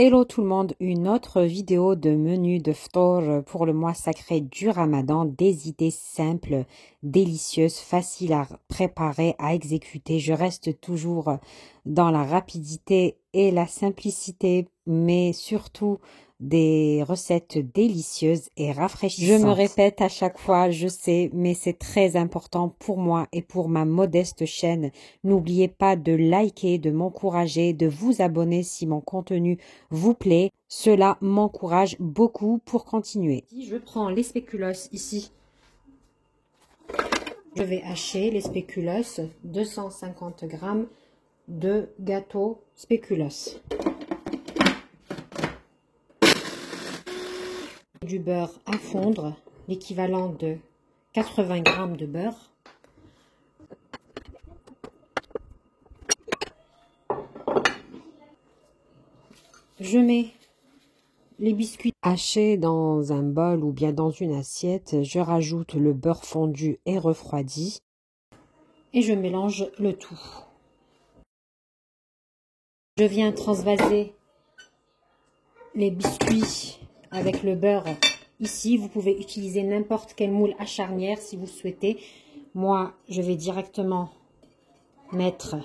Hello tout le monde, une autre vidéo de menu de ftour pour le mois sacré du Ramadan. Des idées simples, délicieuses, faciles à préparer, à exécuter. Je reste toujours dans la rapidité et la simplicité, mais surtout des recettes délicieuses et rafraîchissantes. Je me répète à chaque fois, je sais, mais c'est très important pour moi et pour ma modeste chaîne. N'oubliez pas de liker, de m'encourager, de vous abonner si mon contenu vous plaît. Cela m'encourage beaucoup pour continuer. Je prends les spéculoos ici. Je vais hacher les spéculoos, 250 g de gâteau spéculoos. Du beurre à fondre, l'équivalent de 80 g de beurre. Je mets les biscuits hachés dans un bol ou bien dans une assiette. Je rajoute le beurre fondu et refroidi et je mélange le tout. Je viens transvaser les biscuits avec le beurre ici. Vous pouvez utiliser n'importe quel moule à charnière si vous le souhaitez. Moi, je vais directement mettre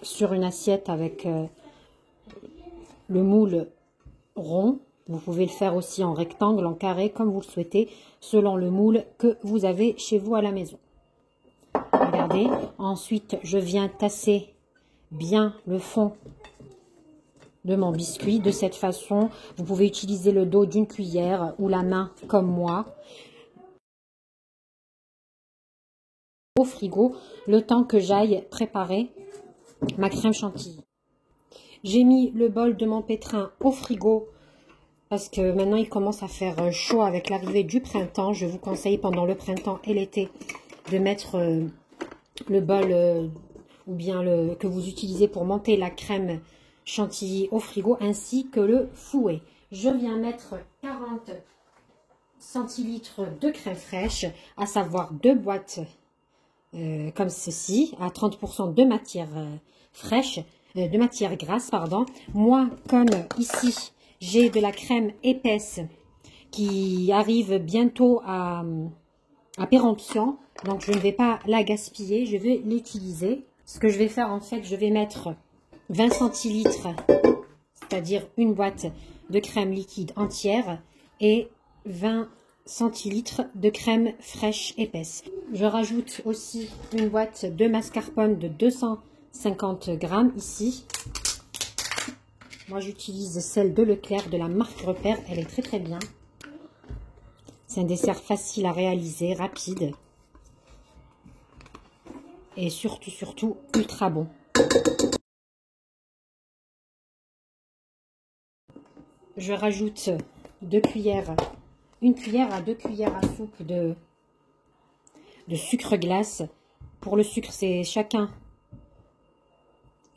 sur une assiette avec le moule rond. Vous pouvez le faire aussi en rectangle, en carré, comme vous le souhaitez, selon le moule que vous avez chez vous à la maison. Regardez. Ensuite, je viens tasser bien le fond de mon biscuit. De cette façon, vous pouvez utiliser le dos d'une cuillère ou la main comme moi. Au frigo, le temps que j'aille préparer ma crème chantilly. J'ai mis le bol de mon pétrin au frigo parce que maintenant il commence à faire chaud avec l'arrivée du printemps. Je vous conseille pendant le printemps et l'été de mettre le bol ou bien que vous utilisez pour monter la crème chantilly au frigo, ainsi que le fouet. Je viens mettre 40 centilitres de crème fraîche, à savoir 2 boîtes comme ceci, à 30% de matière fraîche, de matière grasse, pardon. Moi, comme ici, j'ai de la crème épaisse qui arrive bientôt à péremption, donc je ne vais pas la gaspiller, je vais l'utiliser. Ce que je vais faire, en fait, je vais mettre 20 centilitres, c'est-à-dire une boîte de crème liquide entière et 20 centilitres de crème fraîche épaisse. Je rajoute aussi une boîte de mascarpone de 250 g ici. Moi, j'utilise celle de Leclerc de la marque Repère. Elle est très bien. C'est un dessert facile à réaliser, rapide. Et surtout, ultra bon. Je rajoute 2 cuillères, une cuillère à 2 cuillères à soupe de sucre glace. Pour le sucre, c'est chacun,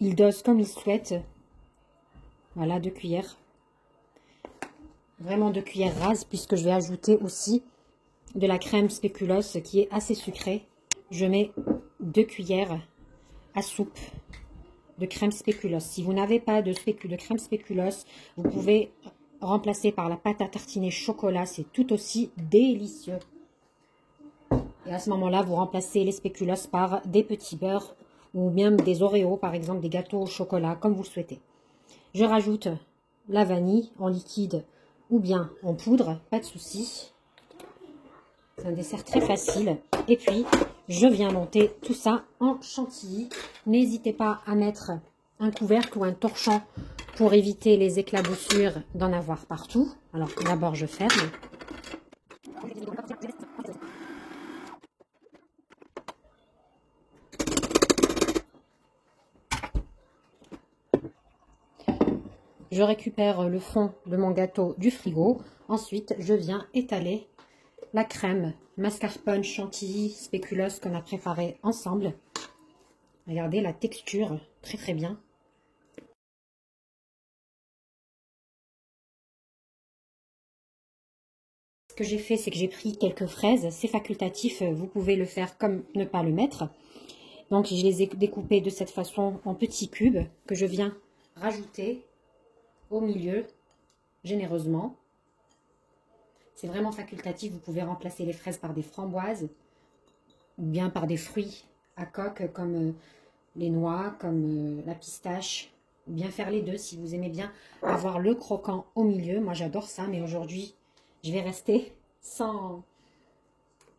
il dose comme il souhaite. Voilà, 2 cuillères. Vraiment 2 cuillères rases, puisque je vais ajouter aussi de la crème spéculoos qui est assez sucrée. Je mets 2 cuillères à soupe de crème spéculoos. Si vous n'avez pas de crème spéculoos, vous pouvez remplacer par la pâte à tartiner chocolat. C'est tout aussi délicieux. Et à ce moment-là, vous remplacez les spéculoos par des petits beurres ou même des Oreos, par exemple, des gâteaux au chocolat, comme vous le souhaitez. Je rajoute la vanille en liquide ou bien en poudre, pas de souci. C'est un dessert très facile. Et puis, je viens monter tout ça en chantilly. N'hésitez pas à mettre un couvercle ou un torchon pour éviter les éclaboussures d'en avoir partout. Alors, d'abord, je ferme. Je récupère le fond de mon gâteau du frigo. Ensuite, je viens étaler la crème mascarpone chantilly spéculoos qu'on a préparé ensemble. Regardez la texture, très bien. Ce que j'ai fait, c'est que j'ai pris quelques fraises. C'est facultatif, vous pouvez le faire comme ne pas le mettre. Donc, je les ai découpées de cette façon en petits cubes que je viens rajouter au milieu, généreusement. C'est vraiment facultatif, vous pouvez remplacer les fraises par des framboises ou bien par des fruits à coque comme les noix, comme la pistache, ou bien faire les deux si vous aimez bien avoir le croquant au milieu. Moi j'adore ça, mais aujourd'hui je vais rester sans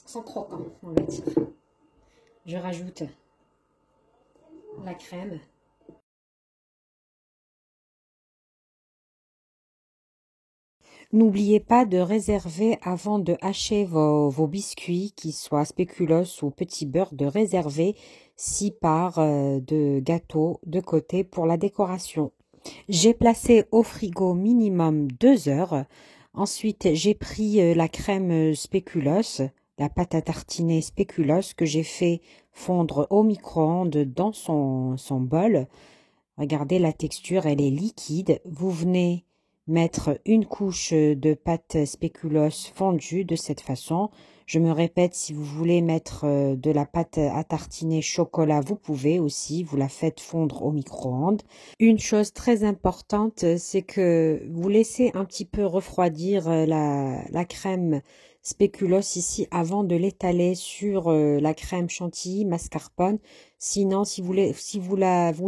croquant, on va dire. Je rajoute la crème. N'oubliez pas de réserver avant de hacher vos biscuits, qu'ils soient spéculoos ou petit beurre, de réserver 6 parts de gâteau de côté pour la décoration. J'ai placé au frigo minimum 2 heures. Ensuite, j'ai pris la crème spéculoos, la pâte à tartiner spéculoos que j'ai fait fondre au micro-ondes dans son bol. Regardez la texture, elle est liquide. Vous venez mettre une couche de pâte spéculoos fondue de cette façon. Je me répète, si vous voulez mettre de la pâte à tartiner chocolat, vous pouvez aussi, vous la faites fondre au micro-ondes. Une chose très importante, c'est que vous laissez un petit peu refroidir la crème spéculoos ici avant de l'étaler sur la crème chantilly mascarpone. Sinon, si vous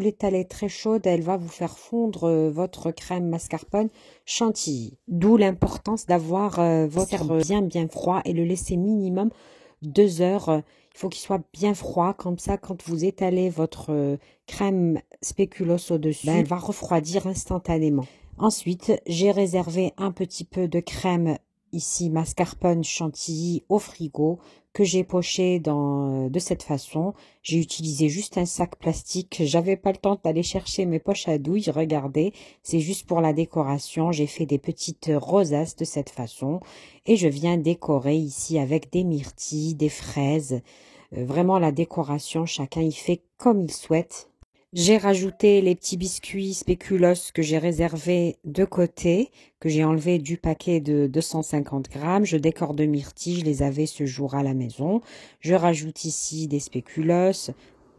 l'étalez très chaude, elle va vous faire fondre votre crème mascarpone chantilly. D'où l'importance d'avoir votre bien froid et le laisser minimum 2 heures. Il faut qu'il soit bien froid, comme ça quand vous étalez votre crème spéculoos au-dessus, elle va refroidir instantanément. Ensuite, j'ai réservé un petit peu de crème ici mascarpone chantilly au frigo que j'ai poché de cette façon. J'ai utilisé juste un sac plastique. J'avais pas le temps d'aller chercher mes poches à douille. Regardez, c'est juste pour la décoration. J'ai fait des petites rosaces de cette façon et je viens décorer ici avec des myrtilles, des fraises. Vraiment la décoration, chacun y fait comme il souhaite. J'ai rajouté les petits biscuits spéculoos que j'ai réservés de côté, que j'ai enlevé du paquet de 250 grammes. Je décore de myrtilles, je les avais ce jour à la maison. Je rajoute ici des spéculoos.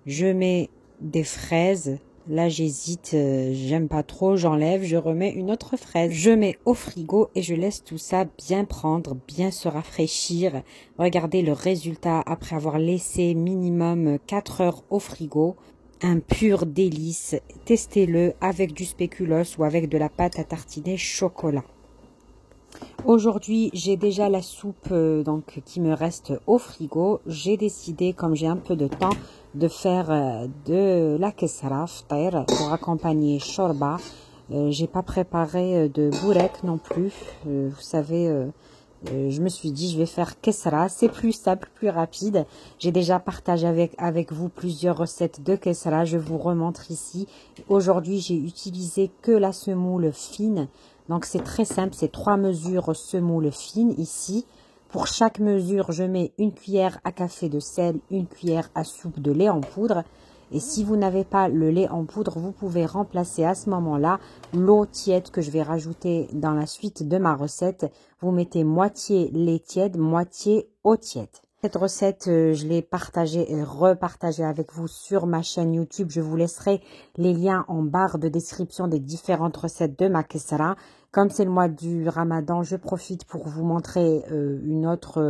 Je mets des fraises. Là, j'hésite, j'aime pas trop, j'enlève, je remets une autre fraise. Je mets au frigo et je laisse tout ça bien prendre, bien se rafraîchir. Regardez le résultat après avoir laissé minimum 4 heures au frigo. Un pur délice, testez-le avec du spéculoos ou avec de la pâte à tartiner chocolat. Aujourd'hui, j'ai déjà la soupe qui me reste au frigo. J'ai décidé, comme j'ai un peu de temps, de faire de la kessara ftair pour accompagner shorba. J'ai pas préparé de bourek non plus. Vous savez, je me suis dit, je vais faire kessara, c'est plus simple, plus rapide. J'ai déjà partagé avec vous plusieurs recettes de kessara, je vous remontre ici. Aujourd'hui, j'ai utilisé que la semoule fine, donc c'est très simple, c'est 3 mesures semoule fine ici. Pour chaque mesure, je mets une cuillère à café de sel, une cuillère à soupe de lait en poudre. Et si vous n'avez pas le lait en poudre, vous pouvez remplacer à ce moment-là l'eau tiède que je vais rajouter dans la suite de ma recette. Vous mettez moitié lait tiède, moitié eau tiède. Cette recette, je l'ai partagée et repartagée avec vous sur ma chaîne YouTube. Je vous laisserai les liens en barre de description des différentes recettes de ma kessara. Comme c'est le mois du Ramadan, je profite pour vous montrer une autre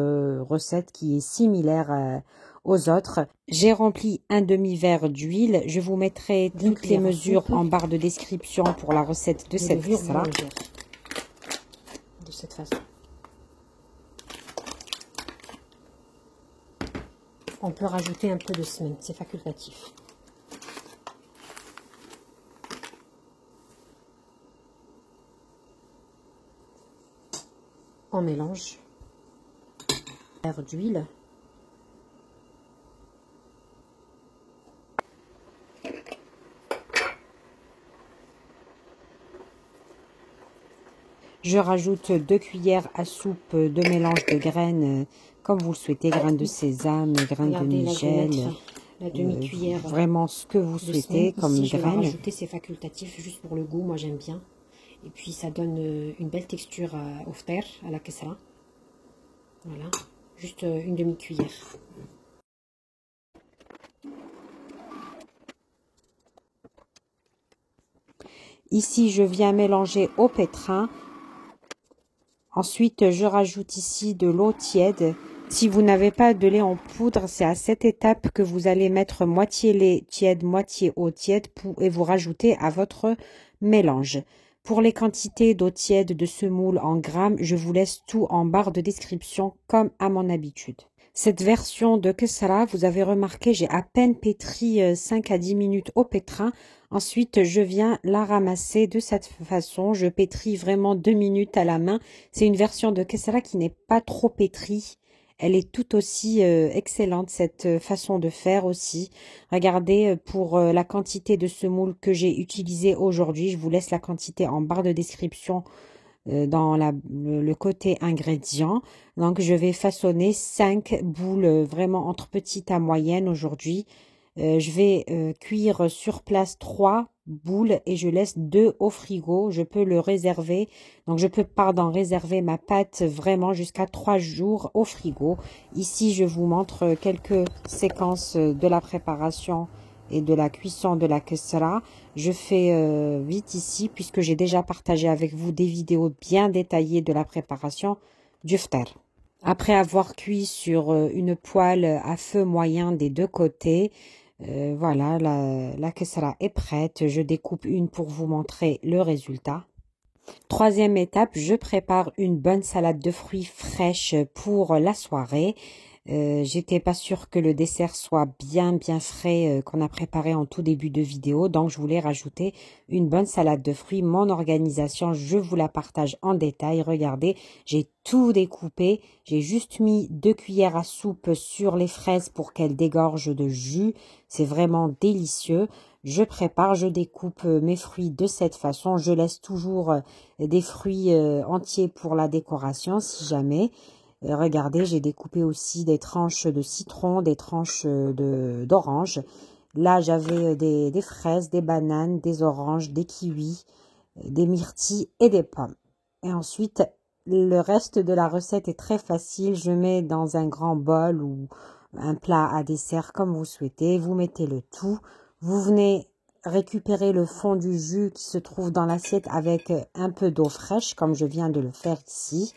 recette qui est similaire aux autres. J'ai rempli un demi-verre d'huile. Je vous mettrai toutes les mesures en barre de description pour la recette de cette kessara. De cette façon. On peut rajouter un peu de semaine, c'est facultatif. On mélange. Un verre d'huile. Je rajoute 2 cuillères à soupe de mélange de graines, comme vous le souhaitez, graines de sésame, graines de nigel, la demi-cuillère. Vraiment ce que vous souhaitez comme graines. Je vais rajouter, c'est facultatif, juste pour le goût, moi j'aime bien. Et puis ça donne une belle texture au ftair, à la kessara. Voilà, juste une demi-cuillère. Ici, je viens mélanger au pétrin. Ensuite, je rajoute ici de l'eau tiède. Si vous n'avez pas de lait en poudre, c'est à cette étape que vous allez mettre moitié lait tiède, moitié eau tiède et vous rajouter à votre mélange. Pour les quantités d'eau tiède de semoule en grammes, je vous laisse tout en barre de description comme à mon habitude. Cette version de Kessara, vous avez remarqué, j'ai à peine pétri 5 à 10 minutes au pétrin. Ensuite, je viens la ramasser de cette façon. Je pétris vraiment 2 minutes à la main. C'est une version de Kessara qui n'est pas trop pétrie. Elle est tout aussi excellente, cette façon de faire aussi. Regardez, pour la quantité de semoule que j'ai utilisée aujourd'hui, je vous laisse la quantité en barre de description dans le côté ingrédients. Donc, je vais façonner 5 boules vraiment entre petites à moyennes aujourd'hui. Je vais cuire sur place 3 boules et je laisse 2 au frigo. Je peux le réserver. Donc, je peux, réserver ma pâte vraiment jusqu'à 3 jours au frigo. Ici, je vous montre quelques séquences de la préparation et de la cuisson de la kessra. Je fais vite ici puisque j'ai déjà partagé avec vous des vidéos bien détaillées de la préparation du ftar. Après avoir cuit sur une poêle à feu moyen des deux côtés, voilà, la kessra est prête. Je découpe une pour vous montrer le résultat. Troisième étape, je prépare une bonne salade de fruits fraîche pour la soirée. J'étais pas sûre que le dessert soit bien frais qu'on a préparé en tout début de vidéo, donc je voulais rajouter une bonne salade de fruits. Mon organisation, je vous la partage en détail. Regardez, j'ai tout découpé, j'ai juste mis 2 cuillères à soupe sur les fraises pour qu'elles dégorgent de jus. C'est vraiment délicieux. Je prépare, je découpe mes fruits de cette façon. Je laisse toujours des fruits entiers pour la décoration si jamais. Regardez, j'ai découpé aussi des tranches de citron, des tranches d'orange. Là, j'avais des fraises, des bananes, des oranges, des kiwis, des myrtilles et des pommes. Et ensuite, le reste de la recette est très facile. Je mets dans un grand bol ou un plat à dessert comme vous souhaitez. Vous mettez le tout. Vous venez récupérer le fond du jus qui se trouve dans l'assiette avec un peu d'eau fraîche, comme je viens de le faire ici.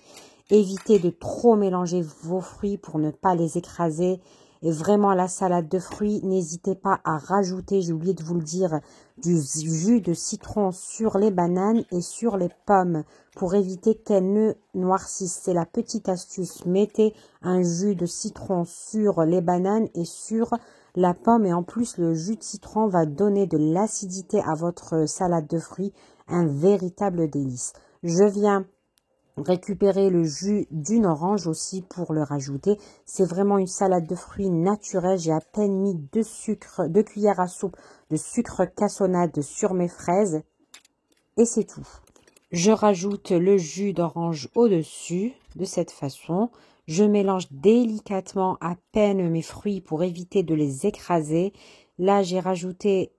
Évitez de trop mélanger vos fruits pour ne pas les écraser. Et vraiment, la salade de fruits, n'hésitez pas à rajouter, j'ai oublié de vous le dire, du jus de citron sur les bananes et sur les pommes pour éviter qu'elles ne noircissent. C'est la petite astuce. Mettez un jus de citron sur les bananes et sur la pomme. Et en plus, le jus de citron va donner de l'acidité à votre salade de fruits. Un véritable délice. Je viens récupérer le jus d'une orange aussi pour le rajouter. C'est vraiment une salade de fruits naturelle. J'ai à peine mis 2 cuillères à soupe de sucre cassonade sur mes fraises et c'est tout. Je rajoute le jus d'orange au-dessus de cette façon. Je mélange délicatement à peine mes fruits pour éviter de les écraser. Là, j'ai rajouté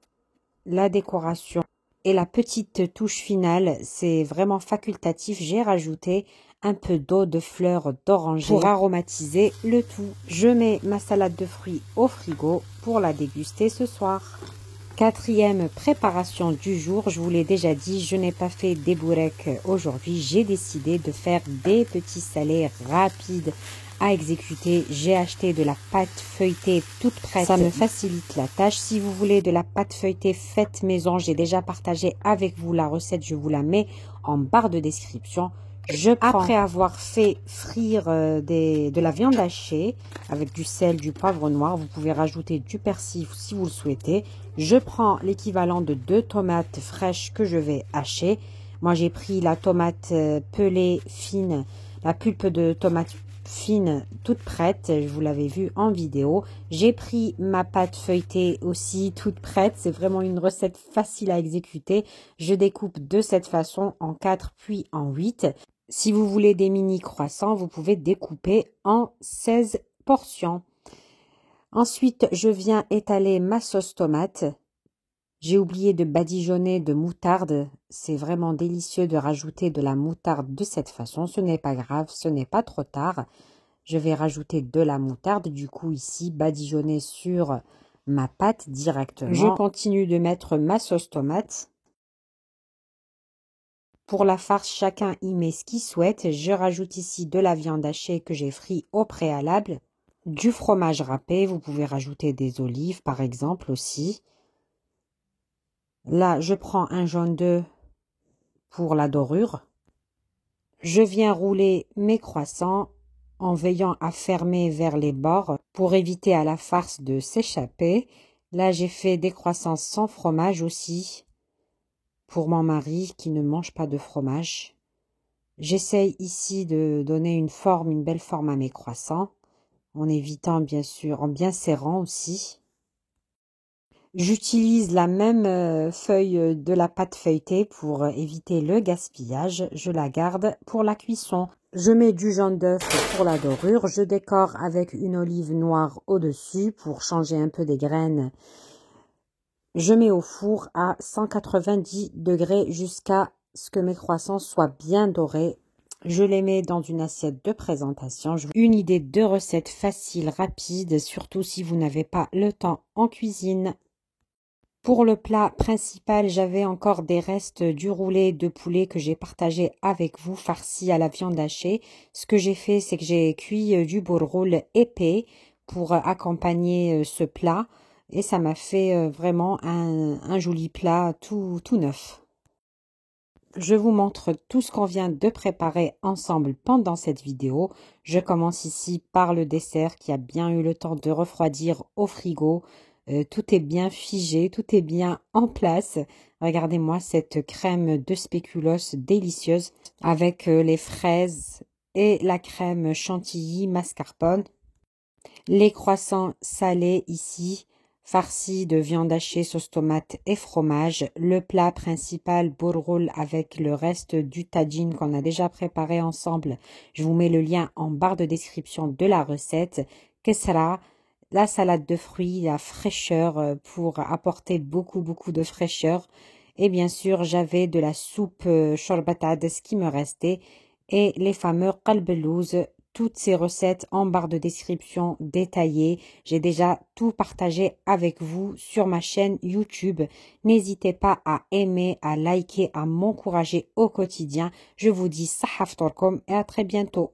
la décoration. Et la petite touche finale, c'est vraiment facultatif. J'ai rajouté un peu d'eau de fleurs d'oranger pour aromatiser le tout. Je mets ma salade de fruits au frigo pour la déguster ce soir. Quatrième préparation du jour, je vous l'ai déjà dit, je n'ai pas fait des boureks aujourd'hui. J'ai décidé de faire des petits salés rapides à exécuter. J'ai acheté de la pâte feuilletée toute prête. Ça me facilite la tâche. Si vous voulez de la pâte feuilletée faite maison, j'ai déjà partagé avec vous la recette. Je vous la mets en barre de description. Après avoir fait frire de la viande hachée avec du sel, du poivre noir, vous pouvez rajouter du persil si vous le souhaitez. Je prends l'équivalent de 2 tomates fraîches que je vais hacher. Moi, j'ai pris la tomate pelée fine, la pulpe de tomate fine toute prête, je vous l'avais vu en vidéo. J'ai pris ma pâte feuilletée aussi toute prête, c'est vraiment une recette facile à exécuter. Je découpe de cette façon en 4 puis en 8. Si vous voulez des mini croissants, vous pouvez découper en 16 portions. Ensuite, je viens étaler ma sauce tomate. J'ai oublié de badigeonner de moutarde. C'est vraiment délicieux de rajouter de la moutarde de cette façon. Ce n'est pas grave, ce n'est pas trop tard. Je vais rajouter de la moutarde. Du coup, ici, badigeonner sur ma pâte directement. Je continue de mettre ma sauce tomate. Pour la farce, chacun y met ce qu'il souhaite. Je rajoute ici de la viande hachée que j'ai frit au préalable, du fromage râpé. Vous pouvez rajouter des olives par exemple aussi. Là, je prends un jaune d'œuf pour la dorure. Je viens rouler mes croissants en veillant à fermer vers les bords pour éviter à la farce de s'échapper. Là, j'ai fait des croissants sans fromage aussi pour mon mari qui ne mange pas de fromage. J'essaye ici de donner une belle forme à mes croissants en évitant bien sûr, en bien serrant aussi. J'utilise la même feuille de la pâte feuilletée pour éviter le gaspillage. Je la garde pour la cuisson. Je mets du jaune d'œuf pour la dorure. Je décore avec une olive noire au-dessus pour changer un peu des graines. Je mets au four à 190 degrés jusqu'à ce que mes croissants soient bien dorés. Je les mets dans une assiette de présentation. Une idée de recette facile, rapide, surtout si vous n'avez pas le temps en cuisine. Pour le plat principal, j'avais encore des restes du roulé de poulet que j'ai partagé avec vous, farci à la viande hachée. Ce que j'ai fait, c'est que j'ai cuit du bourroul épais pour accompagner ce plat. Et ça m'a fait vraiment un joli plat tout neuf. Je vous montre tout ce qu'on vient de préparer ensemble pendant cette vidéo. Je commence ici par le dessert qui a bien eu le temps de refroidir au frigo. Tout est bien figé, tout est bien en place. Regardez-moi cette crème de spéculoos délicieuse avec les fraises et la crème chantilly mascarpone. Les croissants salés ici, farcis de viande hachée, sauce tomate et fromage. Le plat principal, bourroul avec le reste du tagine qu'on a déjà préparé ensemble. Je vous mets le lien en barre de description de la recette. Kessra, la salade de fruits, la fraîcheur pour apporter beaucoup de fraîcheur. Et bien sûr, j'avais de la soupe shorbat ades qui me restait et les fameux qalbelouz. Toutes ces recettes en barre de description détaillée. J'ai déjà tout partagé avec vous sur ma chaîne YouTube. N'hésitez pas à aimer, à liker, à m'encourager au quotidien. Je vous dis sahaf torkom et à très bientôt.